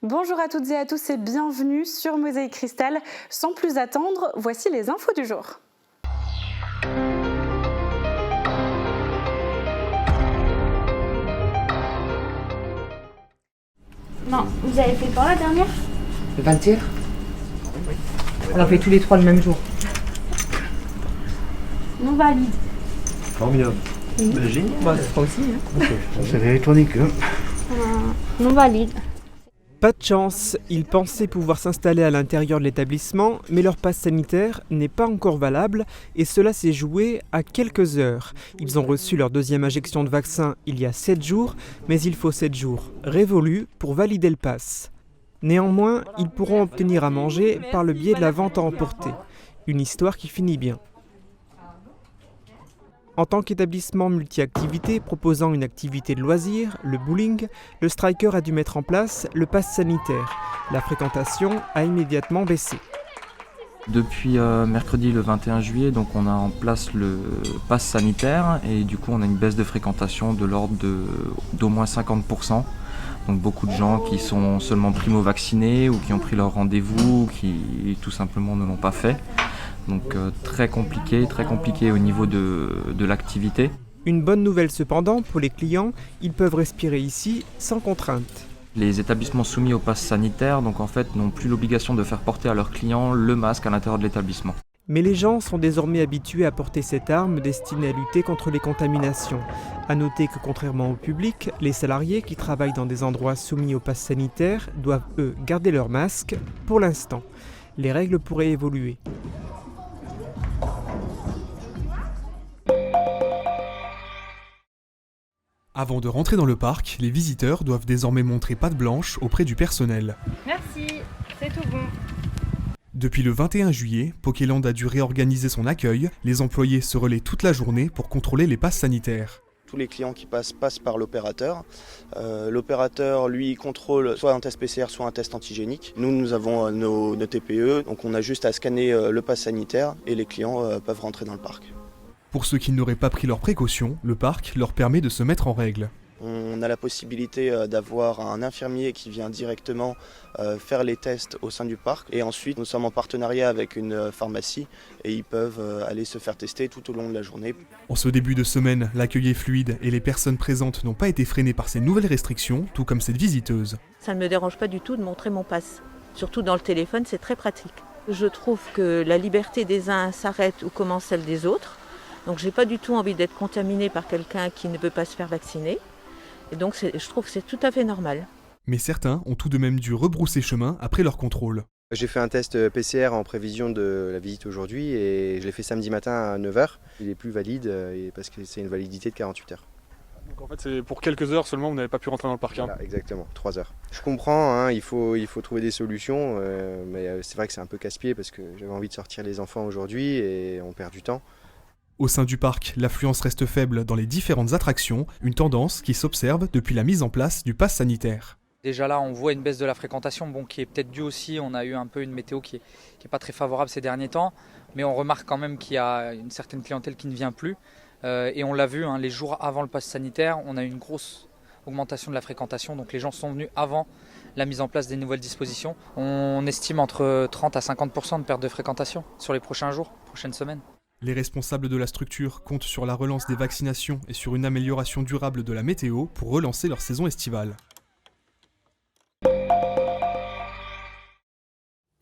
Bonjour à toutes et à tous et bienvenue sur Mosaïque Cristal. Sans plus attendre, voici les infos du jour. Non, vous avez fait quand la dernière? Le 21. On a fait tous les trois le même jour. Non valide. Formidable. Génial. Bah, c'est pas aussi. C'est l'électronique. Non valide. Pas de chance, ils pensaient pouvoir s'installer à l'intérieur de l'établissement, mais leur passe sanitaire n'est pas encore valable et cela s'est joué à quelques heures. Ils ont reçu leur deuxième injection de vaccin il y a 7 jours, mais il faut 7 jours révolus pour valider le pass. Néanmoins, ils pourront obtenir à manger par le biais de la vente à emporter. Une histoire qui finit bien. En tant qu'établissement multi-activités proposant une activité de loisir, le bowling, le Striker a dû mettre en place le pass sanitaire. La fréquentation a immédiatement baissé. Depuis mercredi le 21 juillet, donc on a en place le pass sanitaire et du coup on a une baisse de fréquentation de l'ordre d'au moins 50%. Donc beaucoup de gens qui sont seulement primo-vaccinés ou qui ont pris leur rendez-vous ou qui tout simplement ne l'ont pas fait. Donc très compliqué au niveau de l'activité. Une bonne nouvelle cependant pour les clients, ils peuvent respirer ici sans contrainte. Les établissements soumis au pass sanitaire donc en fait, n'ont plus l'obligation de faire porter à leurs clients le masque à l'intérieur de l'établissement. Mais les gens sont désormais habitués à porter cette arme destinée à lutter contre les contaminations. A noter que contrairement au public, les salariés qui travaillent dans des endroits soumis au pass sanitaire doivent eux garder leur masque pour l'instant. Les règles pourraient évoluer. Avant de rentrer dans le parc, les visiteurs doivent désormais montrer patte blanche auprès du personnel. Merci, c'est tout bon. Depuis le 21 juillet, Pokéland a dû réorganiser son accueil. Les employés se relaient toute la journée pour contrôler les passes sanitaires. Tous les clients qui passent par l'opérateur. L'opérateur, lui, contrôle soit un test PCR, soit un test antigénique. Nous avons nos TPE, donc on a juste à scanner le pass sanitaire et les clients peuvent rentrer dans le parc. Pour ceux qui n'auraient pas pris leurs précautions, le parc leur permet de se mettre en règle. On a la possibilité d'avoir un infirmier qui vient directement faire les tests au sein du parc. Et ensuite, nous sommes en partenariat avec une pharmacie et ils peuvent aller se faire tester tout au long de la journée. En ce début de semaine, l'accueil est fluide et les personnes présentes n'ont pas été freinées par ces nouvelles restrictions, tout comme cette visiteuse. Ça ne me dérange pas du tout de montrer mon pass. Surtout dans le téléphone, c'est très pratique. Je trouve que la liberté des uns s'arrête où commence celle des autres. Donc j'ai pas du tout envie d'être contaminée par quelqu'un qui ne peut pas se faire vacciner. Et donc je trouve que c'est tout à fait normal. Mais certains ont tout de même dû rebrousser chemin après leur contrôle. J'ai fait un test PCR en prévision de la visite aujourd'hui et je l'ai fait samedi matin à 9h. Il est plus valide parce que c'est une validité de 48 heures. Donc en fait c'est pour quelques heures seulement, vous n'avez pas pu rentrer dans le parc. Voilà, exactement, 3 heures. Je comprends, il faut trouver des solutions, mais c'est vrai que c'est un peu casse-pied parce que j'avais envie de sortir les enfants aujourd'hui et on perd du temps. Au sein du parc, l'affluence reste faible dans les différentes attractions, une tendance qui s'observe depuis la mise en place du pass sanitaire. Déjà là, on voit une baisse de la fréquentation, qui est peut-être due aussi, on a eu un peu une météo qui est pas très favorable ces derniers temps, mais on remarque quand même qu'il y a une certaine clientèle qui ne vient plus. Et on l'a vu, les jours avant le pass sanitaire, on a eu une grosse augmentation de la fréquentation, donc les gens sont venus avant la mise en place des nouvelles dispositions. On estime entre 30 à 50% de perte de fréquentation sur les prochains jours, prochaines semaines. Les responsables de la structure comptent sur la relance des vaccinations et sur une amélioration durable de la météo pour relancer leur saison estivale.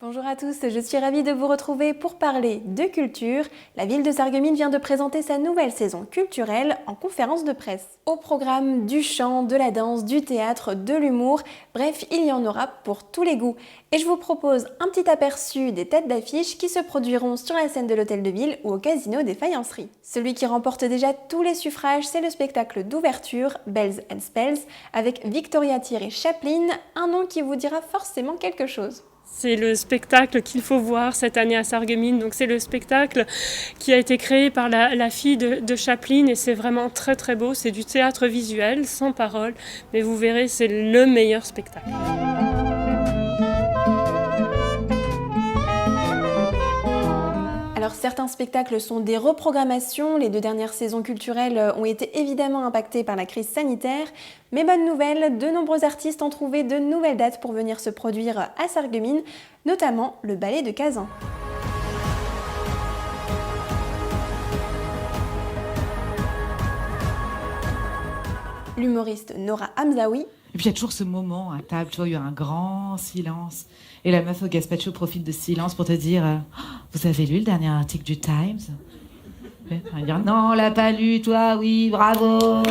Bonjour à tous, je suis ravie de vous retrouver pour parler de culture. La ville de Sarreguemines vient de présenter sa nouvelle saison culturelle en conférence de presse. Au programme du chant, de la danse, du théâtre, de l'humour, bref, il y en aura pour tous les goûts. Et je vous propose un petit aperçu des têtes d'affiche qui se produiront sur la scène de l'Hôtel de Ville ou au Casino des Faïenceries. Celui qui remporte déjà tous les suffrages, c'est le spectacle d'ouverture Bells and Spells avec Victoria Thierry Chaplin, un nom qui vous dira forcément quelque chose. C'est le spectacle qu'il faut voir cette année à Sarreguemines. Donc c'est le spectacle qui a été créé par la fille de Chaplin et c'est vraiment très très beau. C'est du théâtre visuel, sans parole, mais vous verrez, c'est le meilleur spectacle. Alors D'ailleurs, certains spectacles sont des reprogrammations. Les 2 dernières saisons culturelles ont été évidemment impactées par la crise sanitaire. Mais bonne nouvelle, de nombreux artistes ont trouvé de nouvelles dates pour venir se produire à Sarreguemines, notamment le ballet de Kazan. L'humoriste Nora Hamzaoui. Et puis il y a toujours ce moment à table, tu vois, il y a un grand silence. Et la meuf au gazpacho profite de ce silence pour te dire vous avez lu le dernier article du Times ? Elle va dire non, on l'a pas lu, toi, oui, bravo.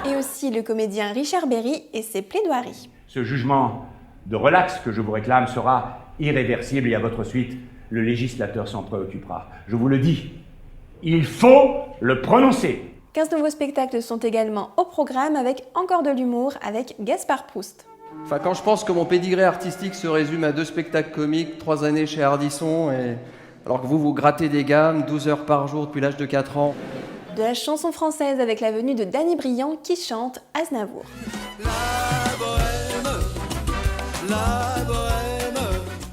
Et aussi le comédien Richard Berry et ses plaidoiries. Ce jugement de relax que je vous réclame sera irréversible et à votre suite, le législateur s'en préoccupera. Je vous le dis, il faut le prononcer. 15 nouveaux spectacles sont également au programme avec encore de l'humour avec Gaspard Proust. Enfin, quand je pense que mon pédigré artistique se résume à 2 spectacles comiques, 3 années chez Ardisson, alors que vous grattez des gammes, 12 heures par jour depuis l'âge de 4 ans. De la chanson française avec la venue de Danny Briand qui chante Aznavour.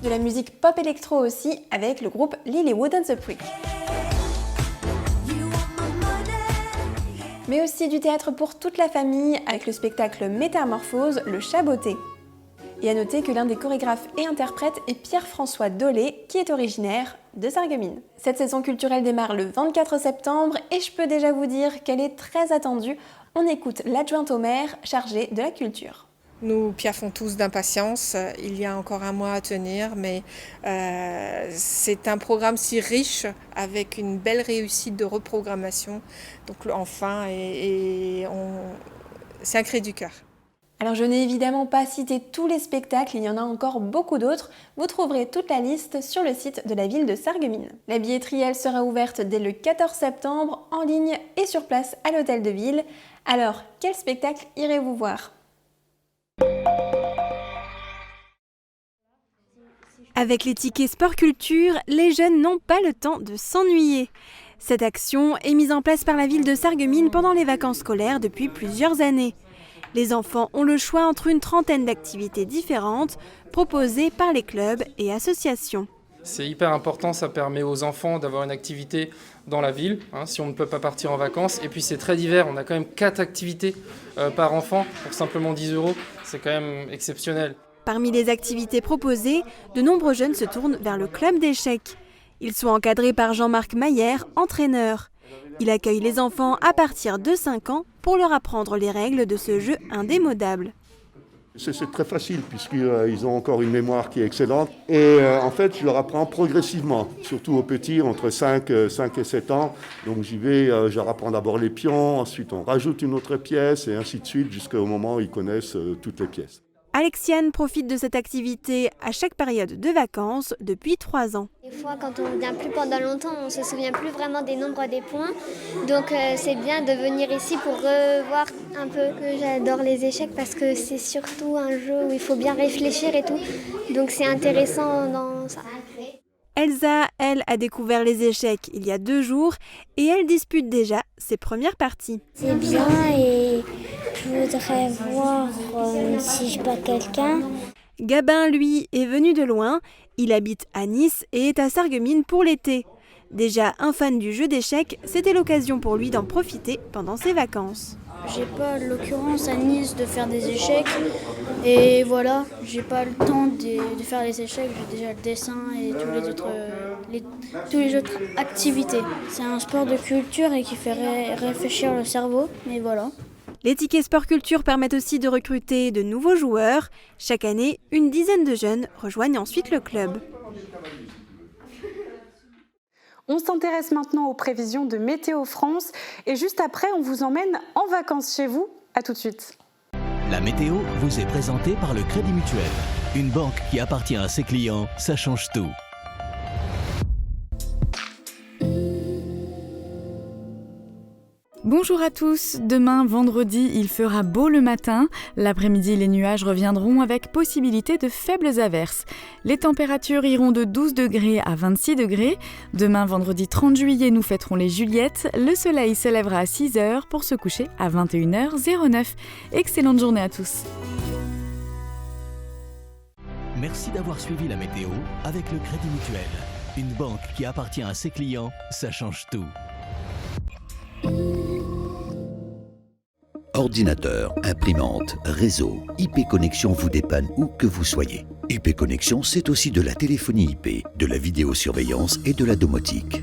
De la musique pop électro aussi avec le groupe Lilywood and the Prick. Mais aussi du théâtre pour toute la famille avec le spectacle Métamorphose, le Chaboté. Et à noter que l'un des chorégraphes et interprètes est Pierre-François Dolé, qui est originaire de Sarreguemines. Cette saison culturelle démarre le 24 septembre et je peux déjà vous dire qu'elle est très attendue. On écoute l'adjointe au maire chargée de la culture. Nous piaffons tous d'impatience, il y a encore un mois à tenir, mais c'est un programme si riche avec une belle réussite de reprogrammation. Donc enfin, c'est un cri du cœur. Alors je n'ai évidemment pas cité tous les spectacles, il y en a encore beaucoup d'autres. Vous trouverez toute la liste sur le site de la ville de Sarreguemines. La billetterie, elle, sera ouverte dès le 14 septembre, en ligne et sur place à l'hôtel de ville. Alors, quel spectacle irez-vous voir ? Avec les tickets Sport Culture, les jeunes n'ont pas le temps de s'ennuyer. Cette action est mise en place par la ville de Sarreguemines pendant les vacances scolaires depuis plusieurs années. Les enfants ont le choix entre une trentaine d'activités différentes proposées par les clubs et associations. C'est hyper important, ça permet aux enfants d'avoir une activité dans la ville, si on ne peut pas partir en vacances. Et puis c'est très divers, on a quand même 4 activités par enfant pour simplement 10 €. C'est quand même exceptionnel. Parmi les activités proposées, de nombreux jeunes se tournent vers le club d'échecs. Ils sont encadrés par Jean-Marc Maillère, entraîneur. Il accueille les enfants à partir de 5 ans pour leur apprendre les règles de ce jeu indémodable. C'est très facile puisqu'ils ont encore une mémoire qui est excellente. Et en fait, je leur apprends progressivement, surtout aux petits, entre 5 et 7 ans. Donc je leur apprends d'abord les pions, ensuite on rajoute une autre pièce et ainsi de suite jusqu'au moment où ils connaissent toutes les pièces. Alexiane profite de cette activité à chaque période de vacances depuis 3 ans. Des fois, quand on ne vient plus pendant longtemps, on ne se souvient plus vraiment des nombres des points. Donc c'est bien de venir ici pour revoir un peu. J'adore les échecs parce que c'est surtout un jeu où il faut bien réfléchir et tout. Donc c'est intéressant dans ça. Elsa, elle, a découvert les échecs il y a 2 jours et elle dispute déjà ses premières parties. C'est bien et je voudrais voir si je bats quelqu'un. Gabin, lui, est venu de loin. Il habite à Nice et est à Sarreguemines pour l'été. Déjà un fan du jeu d'échecs, c'était l'occasion pour lui d'en profiter pendant ses vacances. J'ai pas l'occurrence à Nice de faire des échecs et voilà, j'ai pas le temps de faire les échecs, j'ai déjà le dessin et toutes les autres activités. C'est un sport de culture et qui fait réfléchir le cerveau, mais voilà. Les tickets Sport Culture permettent aussi de recruter de nouveaux joueurs. Chaque année, une dizaine de jeunes rejoignent ensuite le club. On s'intéresse maintenant aux prévisions de Météo France et juste après, on vous emmène en vacances chez vous. À tout de suite. La météo vous est présentée par le Crédit Mutuel. Une banque qui appartient à ses clients, ça change tout. Bonjour à tous, demain vendredi il fera beau le matin, l'après-midi les nuages reviendront avec possibilité de faibles averses. Les températures iront de 12 degrés à 26 degrés, demain vendredi 30 juillet nous fêterons les Juliettes, le soleil se lèvera à 6h pour se coucher à 21h09. Excellente journée à tous. Merci d'avoir suivi la météo avec le Crédit Mutuel. Une banque qui appartient à ses clients, ça change tout. Ordinateur, imprimante, réseau, IP Connexion vous dépanne où que vous soyez. IP Connexion, c'est aussi de la téléphonie IP, de la vidéosurveillance et de la domotique.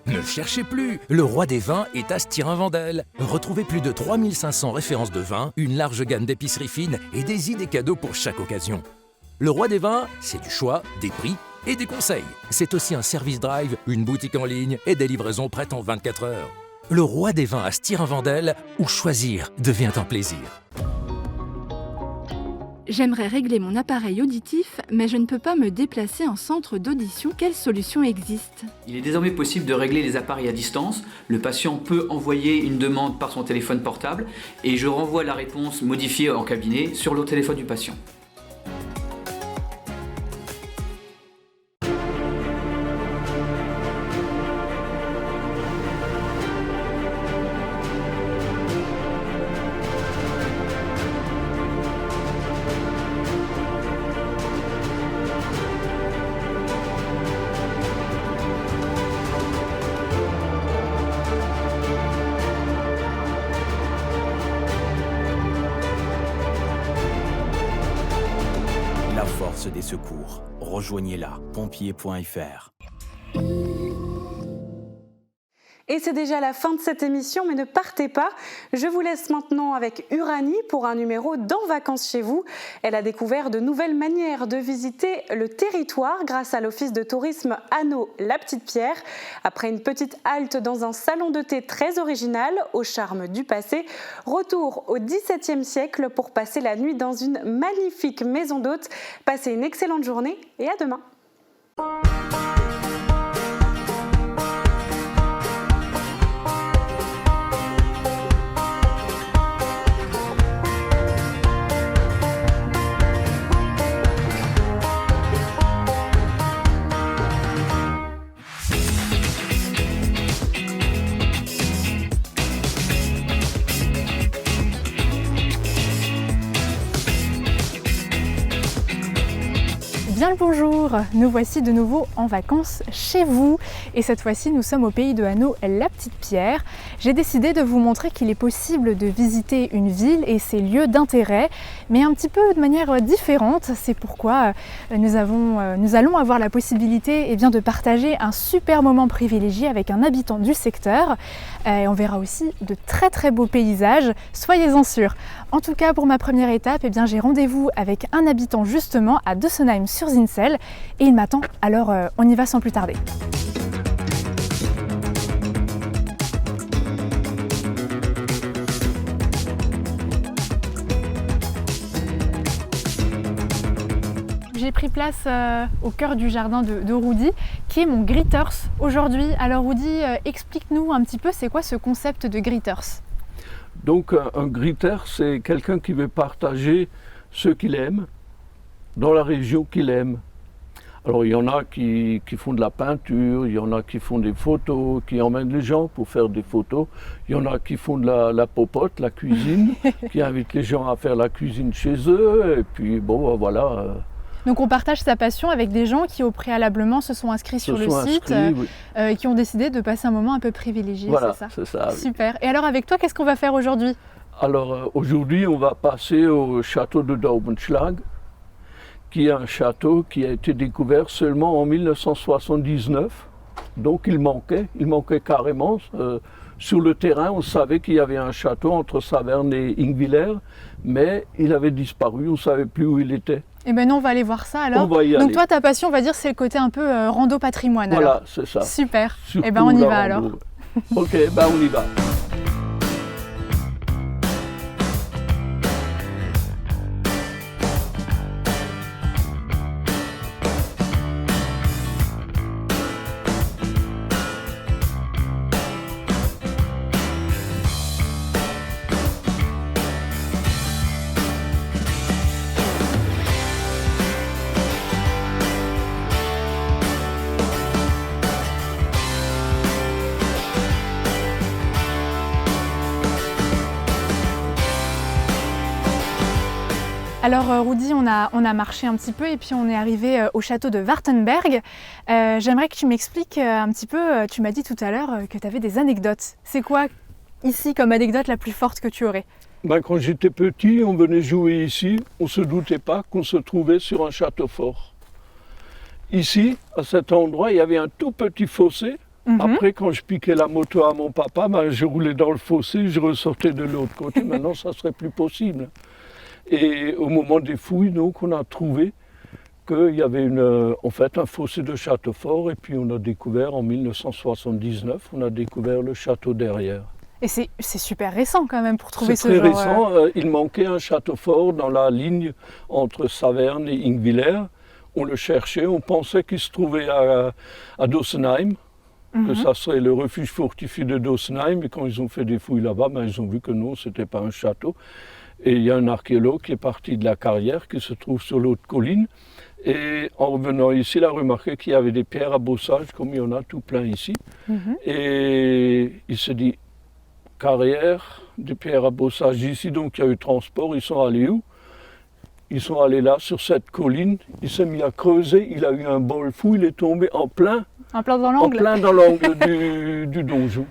Ne cherchez plus, le roi des vins est à Stirin-Wendel. Retrouvez plus de 3500 références de vins, une large gamme d'épiceries fines et des idées cadeaux pour chaque occasion. Le roi des vins, c'est du choix, des prix et des conseils. C'est aussi un service drive, une boutique en ligne et des livraisons prêtes en 24 heures. Le roi des vins à Stirin-Wendel, où choisir devient un plaisir. J'aimerais régler mon appareil auditif, mais je ne peux pas me déplacer en centre d'audition. Quelle solution existe ? Il est désormais possible de régler les appareils à distance. Le patient peut envoyer une demande par son téléphone portable et je renvoie la réponse modifiée en cabinet sur le téléphone du patient. Des secours. Rejoignez-la, pompiers.fr. Et c'est déjà la fin de cette émission, mais ne partez pas. Je vous laisse maintenant avec Uranie pour un numéro d'En Vacances chez vous. Elle a découvert de nouvelles manières de visiter le territoire grâce à l'office de tourisme Hanau-La-Petite-Pierre. Après une petite halte dans un salon de thé très original, au charme du passé, retour au XVIIe siècle pour passer la nuit dans une magnifique maison d'hôtes. Passez une excellente journée et à demain. Bien le bonjour, nous voici de nouveau en vacances chez vous et cette fois-ci nous sommes au pays de Hanau-La-Petite-Pierre. J'ai décidé de vous montrer qu'il est possible de visiter une ville et ses lieux d'intérêt, mais un petit peu de manière différente. C'est pourquoi nous allons avoir la possibilité de partager un super moment privilégié avec un habitant du secteur. Et on verra aussi de très très beaux paysages, soyez-en sûrs. En tout cas, pour ma première étape, j'ai rendez-vous avec un habitant justement à Dessenheim-sur-Zinsel et il m'attend, alors on y va sans plus tarder. J'ai pris place au cœur du jardin de Rudi, qui est mon Greeters aujourd'hui. Alors Rudi, explique-nous un petit peu, c'est quoi ce concept de Greeters ? Donc un greeter, c'est quelqu'un qui veut partager ce qu'il aime dans la région qu'il aime. Alors il y en a qui font de la peinture, il y en a qui font des photos, qui emmènent les gens pour faire des photos. Il y en a qui font de la popote, la cuisine, qui invitent les gens à faire la cuisine chez eux. Et puis bon, voilà. Donc on partage sa passion avec des gens qui au préalablement se sont inscrits sur le site, qui ont décidé de passer un moment un peu privilégié, voilà, c'est ça ? C'est ça. Super. Oui. Et alors avec toi, qu'est-ce qu'on va faire aujourd'hui ? Alors aujourd'hui, on va passer au château de Daubenschlag, qui est un château qui a été découvert seulement en 1979. Donc il manquait carrément. Sur le terrain, on savait qu'il y avait un château entre Saverne et Ingwiller, mais il avait disparu, on ne savait plus où il était. Eh bien non, on va aller voir ça alors. On va y aller. Donc toi, ta passion, on va dire, c'est le côté un peu rando patrimoine. Voilà, alors. c'est ça. Super. Surtout eh bien on y va alors. Ok, on y va. Alors Rudi, on a marché un petit peu et puis on est arrivé au château de Wartenberg. J'aimerais que tu m'expliques un petit peu, tu m'as dit tout à l'heure que tu avais des anecdotes. C'est quoi ici comme anecdote la plus forte que tu aurais? Quand j'étais petit, on venait jouer ici, on ne se doutait pas qu'on se trouvait sur un château fort. Ici, à cet endroit, il y avait un tout petit fossé. Après, quand je piquais la moto à mon papa, je roulais dans le fossé, je ressortais de l'autre côté. Maintenant, ça ne serait plus possible. Et au moment des fouilles, donc, on a trouvé qu'il y avait en fait un fossé de château fort. Et puis, on a découvert en 1979, on a découvert le château derrière. Et c'est super récent quand même pour trouver ce genre... C'est très récent. Il manquait un château fort dans la ligne entre Saverne et Ingwiller. On le cherchait, on pensait qu'il se trouvait à Dossenheim. Que ça serait le refuge fortifié de Dossenheim, et quand ils ont fait des fouilles là-bas, ils ont vu que non, ce n'était pas un château. Et il y a un archéologue qui est parti de la carrière, qui se trouve sur l'autre colline, et en revenant ici, il a remarqué qu'il y avait des pierres à bossage, comme il y en a tout plein ici. Et il s'est dit, carrière, des pierres à bossage ici, donc il y a eu transport, ils sont allés où? Ils sont allés là, sur cette colline, il s'est mis à creuser, il a eu un bol fou, il est tombé en plein dans l'angle. En plein dans l'angle du donjon.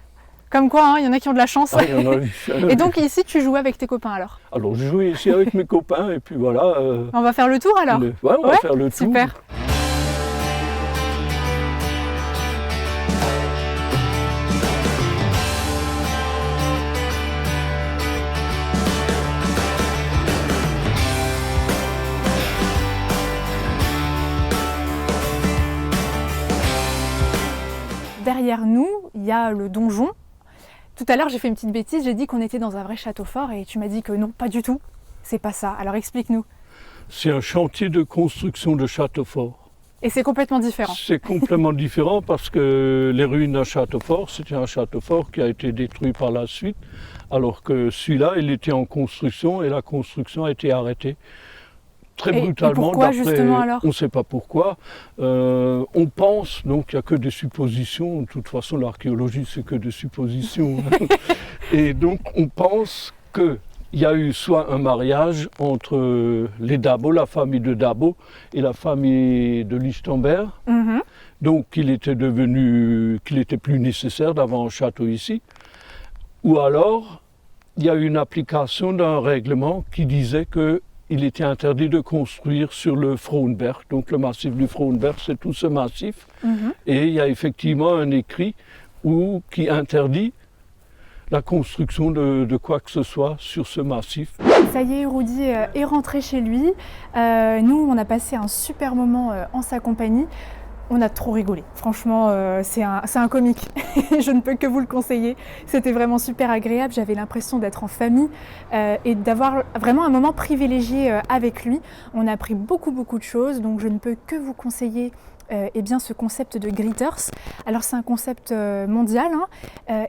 Comme quoi, il y en a qui ont de la chance. Il y en a... Et donc ici, tu jouais avec tes copains alors? Alors je jouais ici avec mes copains et puis voilà. On va faire le tour alors? Ouais, on va faire le tour. Super. Derrière nous, il y a le donjon. Tout à l'heure, j'ai fait une petite bêtise, j'ai dit qu'on était dans un vrai château fort et tu m'as dit que non, pas du tout. C'est pas ça. Alors explique-nous. C'est un chantier de construction de château fort. Et c'est complètement différent. C'est complètement différent parce que les ruines d'un château fort, c'était un château fort qui a été détruit par la suite, alors que celui-là, il était en construction et la construction a été arrêtée. Très brutalement. Et pourquoi justement alors? On ne sait pas pourquoi. On pense, donc il n'y a que des suppositions. De toute façon, l'archéologie, c'est que des suppositions. Et donc on pense qu'il y a eu soit un mariage entre les Dabo, la famille de Dabo, et la famille de Lichtenberg. Donc qu'il était plus nécessaire d'avoir un château ici. Ou alors, il y a eu une application d'un règlement qui disait que il était interdit de construire sur le Frauenberg. Donc le massif du Frauenberg, c'est tout ce massif. Et il y a effectivement un écrit qui interdit la construction de quoi que ce soit sur ce massif. Ça y est, Rudi est rentré chez lui. Nous, on a passé un super moment en sa compagnie. On a trop rigolé. Franchement, c'est un comique. Je ne peux que vous le conseiller. C'était vraiment super agréable. J'avais l'impression d'être en famille et d'avoir vraiment un moment privilégié avec lui. On a appris beaucoup de choses. Donc, je ne peux que vous conseiller ce concept de Greeters. Alors, c'est un concept mondial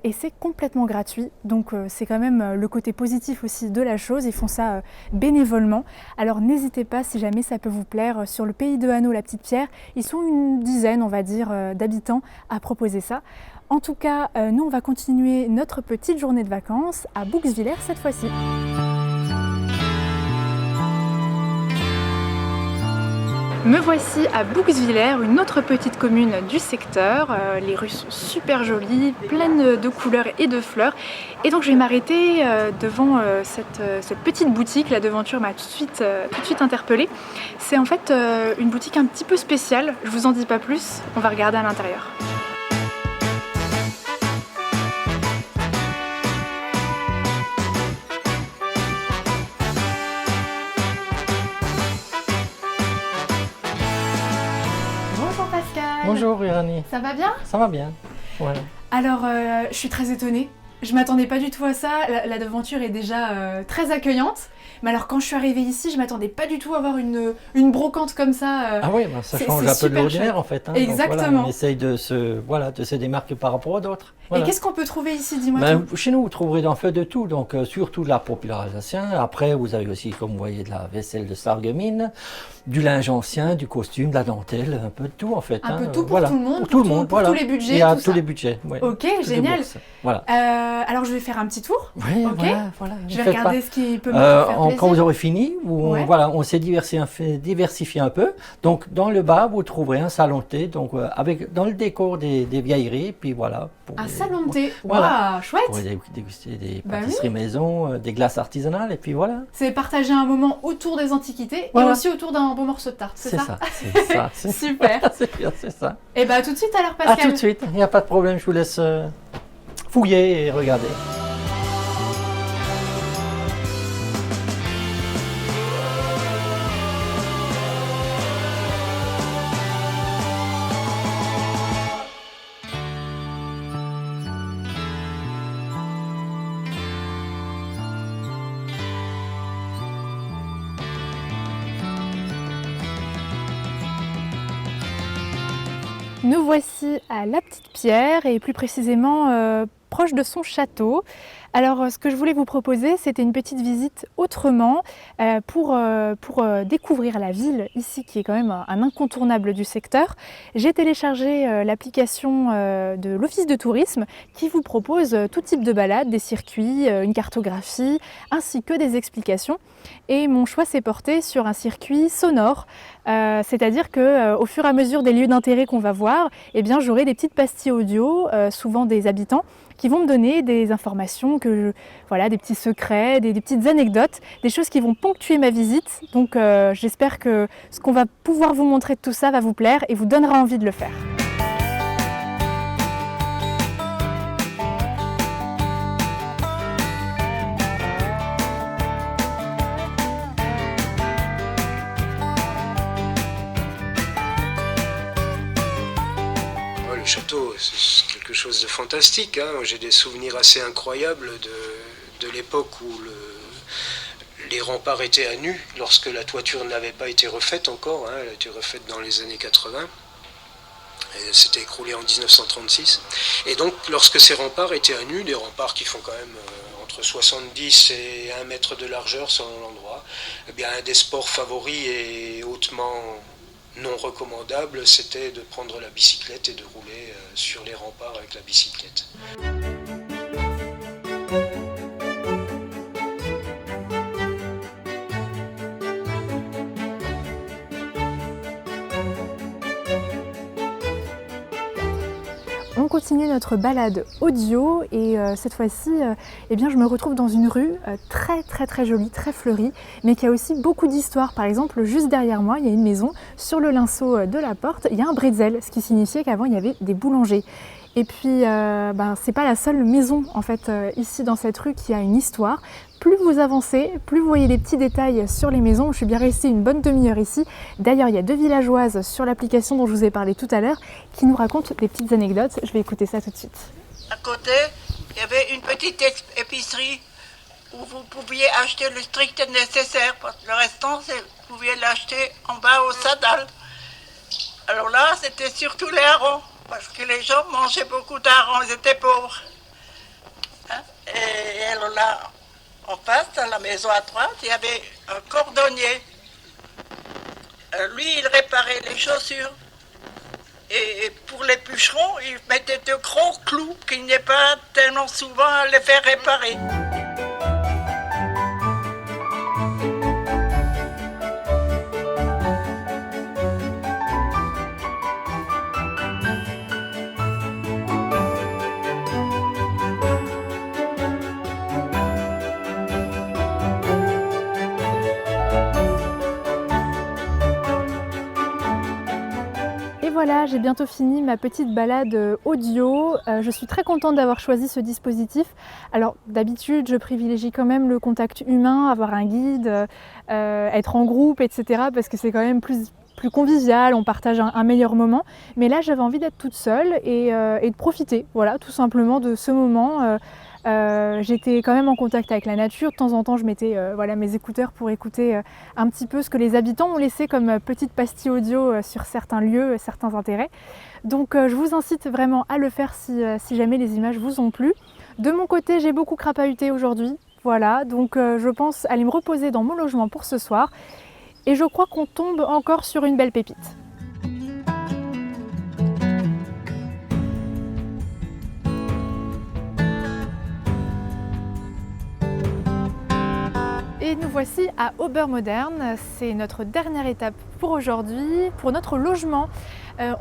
et c'est complètement gratuit. Donc, c'est quand même le côté positif aussi de la chose. Ils font ça bénévolement. Alors, n'hésitez pas, si jamais ça peut vous plaire, sur le pays de Hanau, la Petite Pierre, ils sont une dizaine, on va dire, d'habitants à proposer ça. En tout cas, nous, on va continuer notre petite journée de vacances à Bouxwiller cette fois-ci. Me voici à Bouxwiller, une autre petite commune du secteur. Les rues sont super jolies, pleines de couleurs et de fleurs. Et donc je vais m'arrêter devant cette petite boutique. La devanture m'a tout de suite interpellée. C'est en fait une boutique un petit peu spéciale. Je vous en dis pas plus, on va regarder à l'intérieur. Bonjour Irani. Ça va bien? Ça va bien, ouais. Alors, je suis très étonnée. Je m'attendais pas du tout à ça. La devanture est déjà très accueillante. Mais alors, quand je suis arrivée ici, je m'attendais pas du tout à avoir une brocante comme ça. Ah oui, ça change un peu de l'ordinaire en fait. Exactement. Donc, voilà, on essaye de se démarquer par rapport à d'autres. Voilà. Et qu'est-ce qu'on peut trouver ici? Dis-moi tout. Chez nous, vous trouverez en fait de tout. Donc, surtout de la popularisation. Après, vous avez aussi, comme vous voyez, de la vaisselle de Sarreguemines, du linge ancien, du costume, de la dentelle, un peu de tout en fait. Un peu tout pour tout le monde. Pour tout le monde, pour tous les budgets. Il y a tout tous ça. les budgets. Ouais. Ok, génial. Voilà. Alors, je vais faire un petit tour. Oui, okay. voilà. Je vais regarder ce qui peut me faire quand vous aurez fini, on s'est diversifié un peu. Donc dans le bas, vous trouverez un salon de thé, donc dans le décor des vieilleries, puis voilà. Un salon de thé, voilà. Chouette. Pour déguster des pâtisseries maison, des glaces artisanales, et puis voilà. C'est partager un moment autour des antiquités et aussi autour d'un bon morceau de tarte, c'est ça? C'est ça. Super. C'est ça. Et bien, à tout de suite alors, Pascal. À tout de suite, il n'y a pas de problème, je vous laisse fouiller et regarder. Nous voici à La Petite Pierre et plus précisément proche de son château. Alors ce que je voulais vous proposer, c'était une petite visite autrement pour découvrir la ville ici qui est quand même un incontournable du secteur. J'ai téléchargé l'application de l'Office de tourisme qui vous propose tout type de balades, des circuits, une cartographie ainsi que des explications. Et mon choix s'est porté sur un circuit sonore, c'est-à-dire qu'au fur et à mesure des lieux d'intérêt qu'on va voir, eh bien, j'aurai des petites pastilles audio, souvent des habitants, qui vont me donner des informations, voilà, des petits secrets, des petites anecdotes, des choses qui vont ponctuer ma visite. Donc j'espère que ce qu'on va pouvoir vous montrer de tout ça va vous plaire et vous donnera envie de le faire. Le château, c'est quelque chose de fantastique. Hein. J'ai des souvenirs assez incroyables de l'époque où les remparts étaient à nu, lorsque la toiture n'avait pas été refaite encore. Hein. Elle a été refaite dans les années 80. Elle s'était écroulée en 1936. Et donc, lorsque ces remparts étaient à nu, des remparts qui font quand même entre 70 et 1 mètre de largeur selon l'endroit, eh bien, un des sports favoris et hautement non recommandable, c'était de prendre la bicyclette et de rouler sur les remparts avec la bicyclette. On continue notre balade audio et cette fois-ci, eh bien, je me retrouve dans une rue très jolie, très fleurie, mais qui a aussi beaucoup d'histoires. Par exemple, juste derrière moi, il y a une maison, sur le linceau de la porte, il y a un bretzel, ce qui signifiait qu'avant il y avait des boulangers. Et puis, c'est pas la seule maison en fait ici dans cette rue qui a une histoire. Plus vous avancez, plus vous voyez des petits détails sur les maisons. Je suis bien restée une bonne demi-heure ici. D'ailleurs, il y a 2 villageoises sur l'application dont je vous ai parlé tout à l'heure qui nous racontent des petites anecdotes. Je vais écouter ça tout de suite. À côté, il y avait une petite épicerie où vous pouviez acheter le strict nécessaire. Parce que le restant, vous pouviez l'acheter en bas au Sadal. Alors là, c'était surtout les harengs. Parce que les gens mangeaient beaucoup d'harengs, ils étaient pauvres. Hein? Et alors là, en face, dans la maison à droite, il y avait un cordonnier. Lui, il réparait les chaussures. Et pour les bûcherons, il mettait de gros clous qu'il n'y ait pas tellement souvent à les faire réparer. Voilà, j'ai bientôt fini ma petite balade audio. Je suis très contente d'avoir choisi ce dispositif. Alors d'habitude, je privilégie quand même le contact humain, avoir un guide, être en groupe, etc. parce que c'est quand même plus convivial, on partage un meilleur moment. Mais là, j'avais envie d'être toute seule et de profiter, voilà, tout simplement de ce moment. J'étais quand même en contact avec la nature. De temps en temps, je mettais mes écouteurs pour écouter un petit peu ce que les habitants ont laissé comme petite pastille audio sur certains lieux, certains intérêts. Donc je vous incite vraiment à le faire si jamais les images vous ont plu. De mon côté, j'ai beaucoup crapahuté aujourd'hui. Voilà, donc je pense aller me reposer dans mon logement pour ce soir. Et je crois qu'on tombe encore sur une belle pépite. Et nous voici à Obermodern, c'est notre dernière étape pour aujourd'hui. Pour notre logement,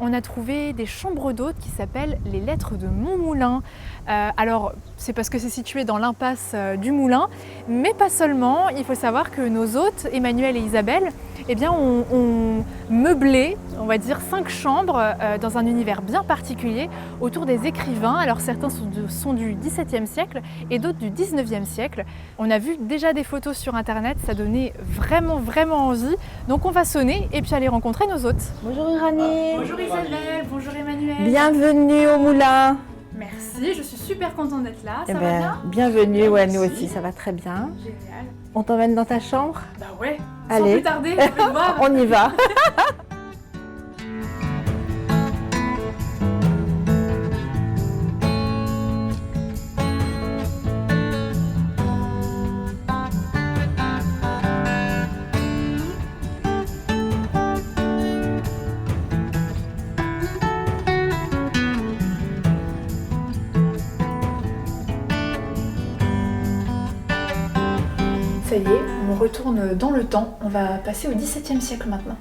on a trouvé des chambres d'hôtes qui s'appellent les Lettres de Montmoulin. Alors c'est parce que c'est situé dans l'impasse du Moulin, mais pas seulement. Il faut savoir que nos hôtes, Emmanuel et Isabelle, eh bien, ont meublé, on va dire, 5 chambres dans un univers bien particulier autour des écrivains. Alors certains sont du XVIIe siècle et d'autres du XIXe siècle. On a vu déjà des photos sur internet, ça donnait vraiment envie. Donc on va sonner et puis aller rencontrer nos hôtes. Bonjour Uranie. Bonjour Isabelle, bonjour Emmanuel. Bienvenue au Moulin. Merci, je suis super contente d'être là. Ça Eh va ben, bien? bienvenue, ouais, nous aussi, ça va très bien. Génial. On t'emmène dans ta chambre? Bah ouais, allez. Sans plus tarder, je vais voir. On y va. Ça y est, on retourne dans le temps. On va passer au XVIIe siècle maintenant.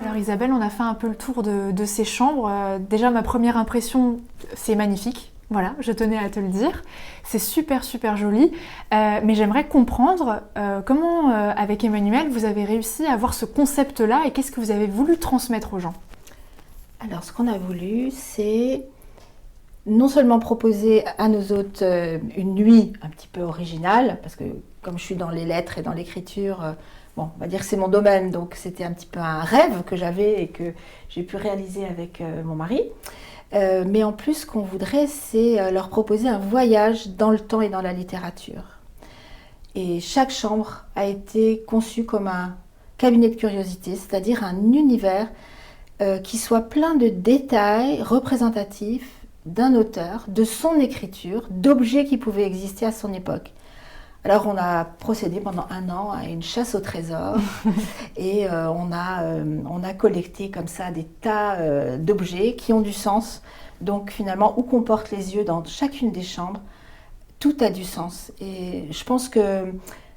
Alors Isabelle, on a fait un peu le tour de ces chambres. Déjà, ma première impression, c'est magnifique. Voilà, je tenais à te le dire. C'est super joli. Mais j'aimerais comprendre comment, avec Emmanuel, vous avez réussi à avoir ce concept-là et qu'est-ce que vous avez voulu transmettre aux gens? Alors, ce qu'on a voulu, c'est non seulement proposer à nos hôtes une nuit un petit peu originale, parce que comme je suis dans les lettres et dans l'écriture, bon, on va dire que c'est mon domaine, donc c'était un petit peu un rêve que j'avais et que j'ai pu réaliser avec mon mari. Mais en plus, ce qu'on voudrait, c'est leur proposer un voyage dans le temps et dans la littérature. Et chaque chambre a été conçue comme un cabinet de curiosité, c'est-à-dire un univers qui soit plein de détails représentatifs d'un auteur, de son écriture, d'objets qui pouvaient exister à son époque. Alors on a procédé pendant 1 an à une chasse au trésor et on a collecté comme ça des tas d'objets qui ont du sens. Donc finalement, où qu'on porte les yeux dans chacune des chambres, tout a du sens. Et je pense que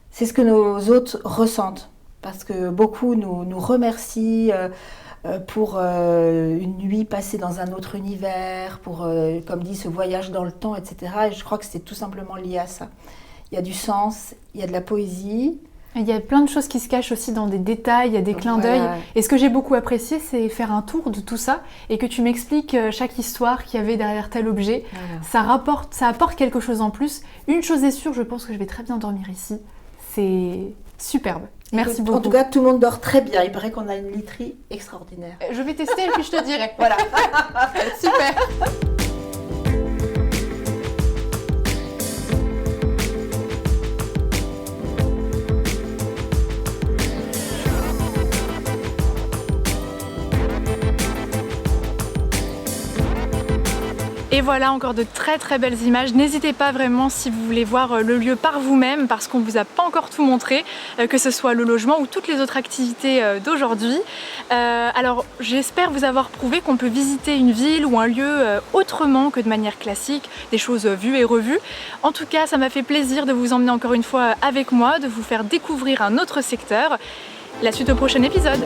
c'est ce que nos hôtes ressentent, parce que beaucoup nous remercient pour une nuit passée dans un autre univers, pour, comme dit, ce voyage dans le temps, etc. Et je crois que c'est tout simplement lié à ça. Il y a du sens, il y a de la poésie. Il y a plein de choses qui se cachent aussi dans des détails, il y a des clins d'œil. Et ce que j'ai beaucoup apprécié, c'est faire un tour de tout ça et que tu m'expliques chaque histoire qu'il y avait derrière tel objet. Voilà. Ça apporte quelque chose en plus. Une chose est sûre, je pense que je vais très bien dormir ici. C'est superbe. Merci beaucoup. En tout cas, tout le monde dort très bien. Il paraît qu'on a une literie extraordinaire. Je vais tester et puis je te dirai. Voilà. Super. Et voilà encore de très belles images. N'hésitez pas vraiment si vous voulez voir le lieu par vous-même parce qu'on ne vous a pas encore tout montré, que ce soit le logement ou toutes les autres activités d'aujourd'hui. Alors j'espère vous avoir prouvé qu'on peut visiter une ville ou un lieu autrement que de manière classique, des choses vues et revues. En tout cas, ça m'a fait plaisir de vous emmener encore une fois avec moi, de vous faire découvrir un autre secteur. La suite au prochain épisode.